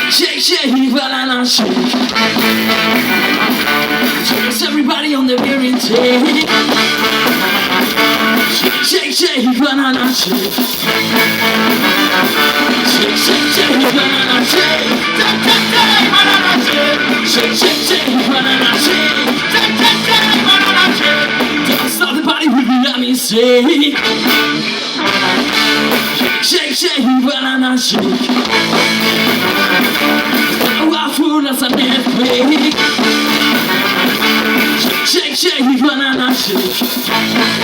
Shake, shake, banana shake. Turns everybody on the very take. Shake, shake, banana shake. Shake, shake, shake, banana shake. Banana shake. Shake, shake, shake, banana shake. Banana shake. Don't stop the body with me, let me say. Shake, shake, banana shake. Wild food as a net bake. Shake, shake, banana shake.